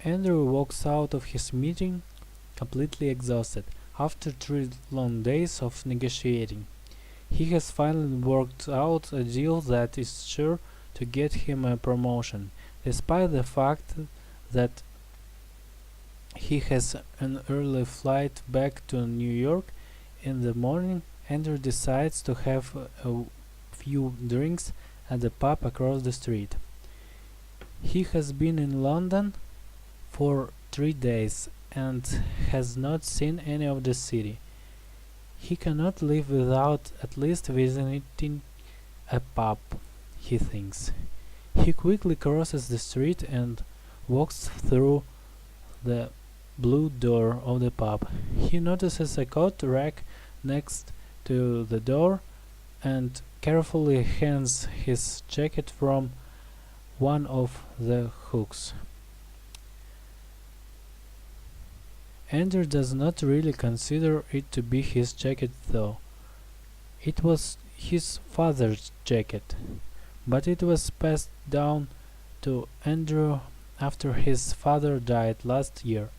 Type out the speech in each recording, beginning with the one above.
Andrew walks out of his meeting completely exhausted. After 3 long days of negotiating, he has finally worked out a deal that is sure to get him a promotion, despite the fact that he has an early flight back to New York in the morning. Andrew decides to have a few drinks at the pub across the street. He has been in London for 3 days and has not seen any of the city. He cannot live without at least visiting a pub, he thinks. He quickly crosses the street and walks through the blue door of the pub. He notices a coat rack next to the door and carefully hands his jacket from one of the hooks. Andrew does not really consider it to be his jacket though. It was his father's jacket, but it was passed down to Andrew after his father died last year.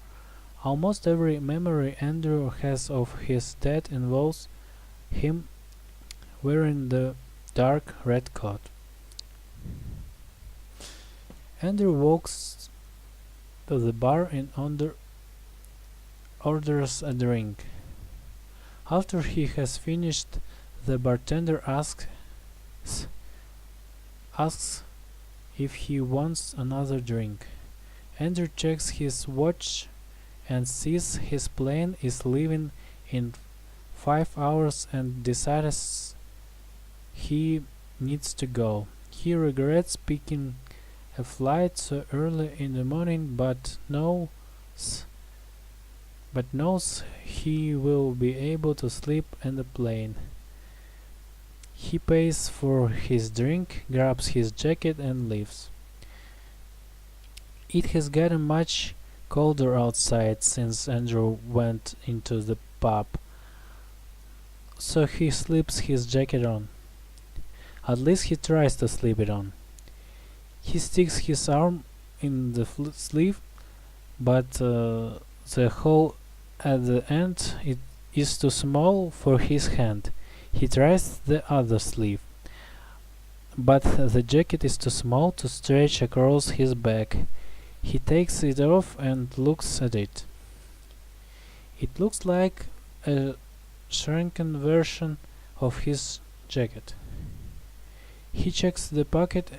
Almost every memory Andrew has of his dad involves him wearing the dark red coat. Andrew walks to the bar and orders a drink. After he has finished, the bartender asks if he wants another drink. Andrew checks his watch and sees his plane is leaving in 5 hours and decides he needs to go. He regrets picking a flight so early in the morning, but knows he will be able to sleep in the plane. He pays for his drink, grabs his jacket and leaves. It has gotten much colder outside since Andrew went into the pub, so he slips his jacket on. At least he tries to slip it on. He sticks his arm in the sleeve, but the hole at the end is too small for his hand. He tries the other sleeve, but the jacket is too small to stretch across his back. He takes it off and looks at it. It looks like a shrunken version of his jacket. He checks the pocket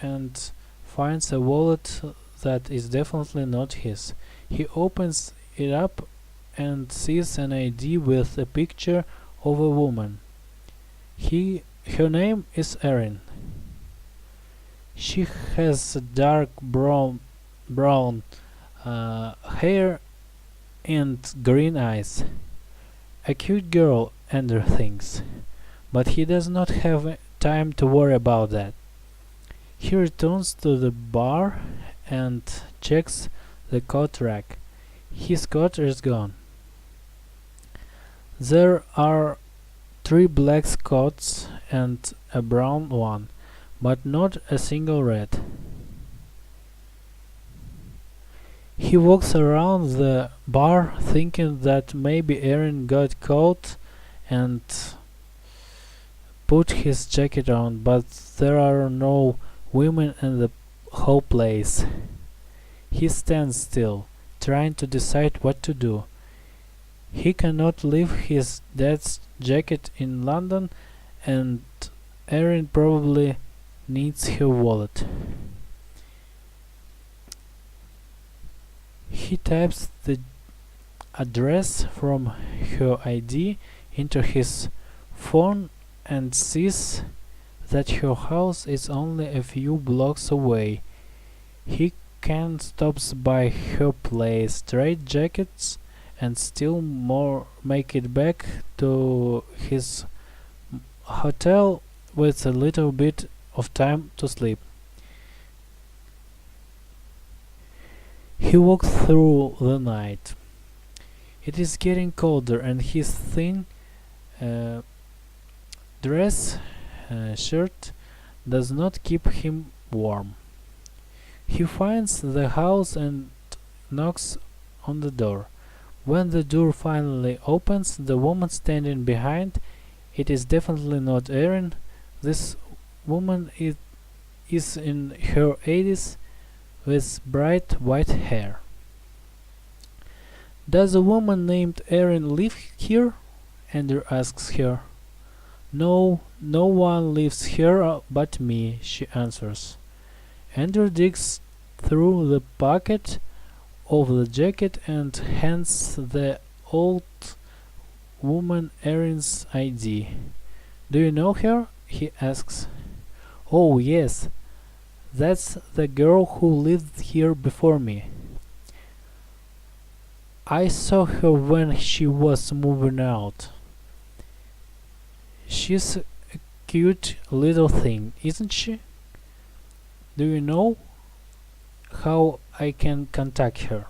and finds a wallet that is definitely not his. He opens it up and sees an ID with a picture of a woman. Her name is Erin. She has dark brown hair and green eyes. A cute girl, Andrew thinks, but he does not have time to worry about that. He returns to the bar and checks the coat rack. His coat is gone. There are 3 black coats and a brown one, but not a single red. He walks around the bar thinking that maybe Erin got caught and put his jacket on, but there are no women in the whole place. He stands still, trying to decide what to do. He cannot leave his dad's jacket in London, and Erin probably needs her wallet. He types the address from her ID into his phone and sees that her house is only a few blocks away. He can stop by her place, trade jackets, and still more make it back to his hotel with a little bit of time to sleep. He walks through the night. It is getting colder, and his thin shirt does not keep him warm. He finds the house and knocks on the door. When the door finally opens, the woman standing behind it is definitely not Erin. This woman is in her 80s with bright white hair. Does a woman named Erin live here? Andrew asks her. No, no one lives here but me, she answers. Andrew digs through the pocket of the jacket and hands the old woman Erin's ID. Do you know her? He asks. Oh, yes, that's the girl who lived here before me. I saw her when she was moving out. She's a cute little thing, isn't she? Do you know how I can contact her?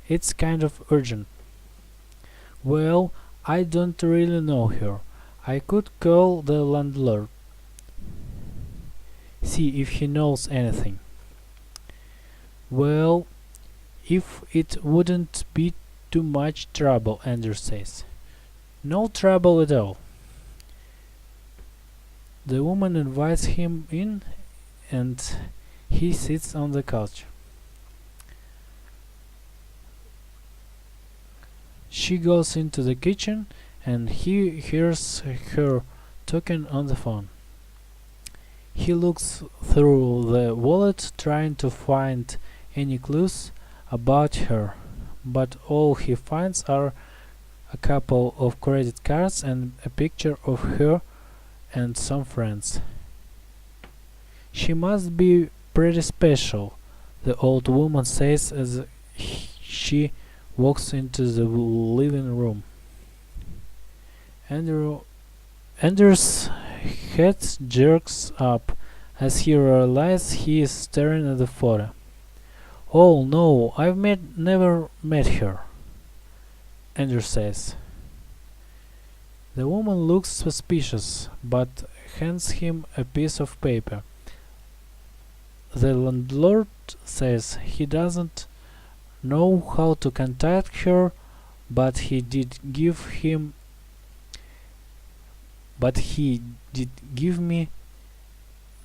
It's kind of urgent. Well, I don't really know her. I could call the landlord. See if he knows anything. Well, if it wouldn't be too much trouble, Andrew says. No trouble at all. The woman invites him in and he sits on the couch. She goes into the kitchen and he hears her talking on the phone. He looks through the wallet trying to find any clues about her, but all he finds are a couple of credit cards and a picture of her and some friends. She must be pretty special, the old woman says as she walks into the living room. Andrew's head jerks up as he realizes he is staring at the photo. Oh no, I've never met her, Andrew says. The woman looks suspicious, but hands him a piece of paper. The landlord says he doesn't know how to contact her, but he did give me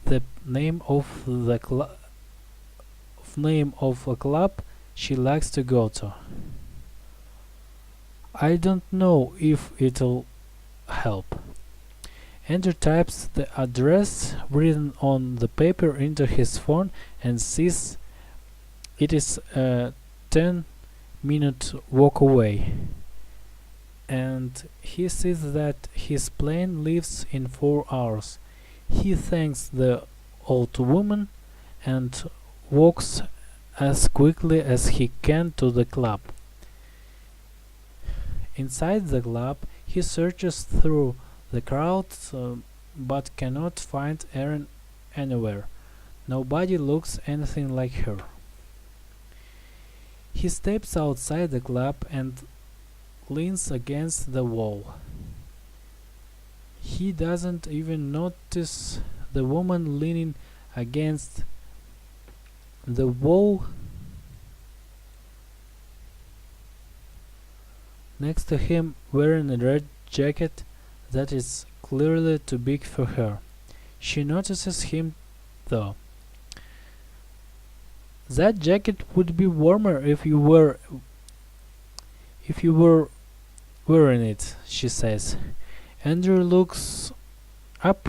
the name of a club she likes to go to. I don't know if it'll help. Andrew types the address written on the paper into his phone and sees it is a 10-minute walk away. And he sees that his plane leaves in 4 hours. He thanks the old woman and walks as quickly as he can to the club. Inside the club, he searches through the crowd but cannot find Erin anywhere. Nobody looks anything like her. He steps outside the club and leans against the wall. He doesn't even notice the woman leaning against the wall next to him, wearing a red jacket that is clearly too big for her. She notices him though. That jacket would be warmer if you were wearing it, she says. Andrew looks up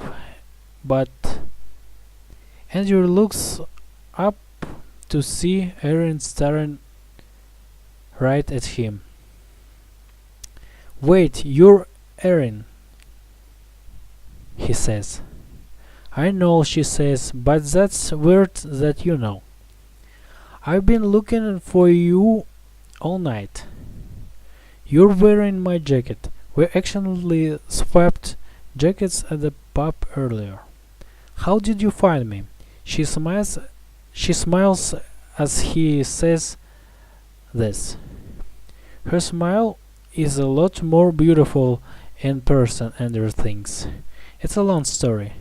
to see Erin staring right at him. Wait, you're Erin, he says. I know, she says, but that's weird that you know. I've been looking for you all night. You're wearing my jacket. We actually swapped jackets at the pub earlier. How did you find me? She smiles as he says this. Her smile is a lot more beautiful in person, Andrew thinks. It's a long story.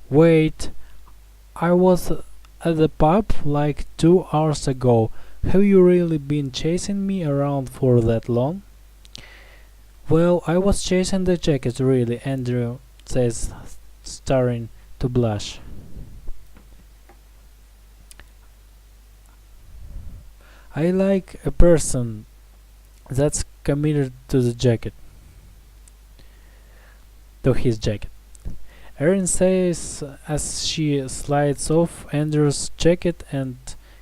Wait, I was at the pub like 2 hours ago Have you really been chasing me around for that long? Well, I was chasing the jacket, really, Andrew says, starting to blush. I like a person that's committed to the jacket, to his jacket. Erin says as she slides off Andrew's jacket and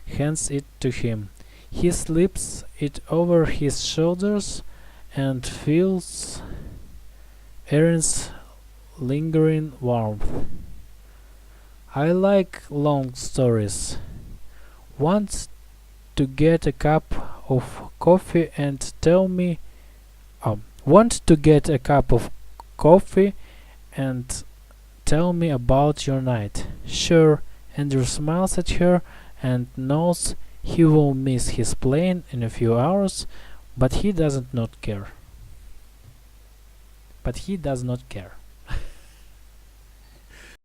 hands it to him. He slips it over his shoulders and feels Erin's lingering warmth. I like long stories. Want to get a cup of coffee and tell me want to get a cup of coffee and tell me about your night. Sure, Andrew smiles at her and knows he will miss his plane in a few hours, but he does not care.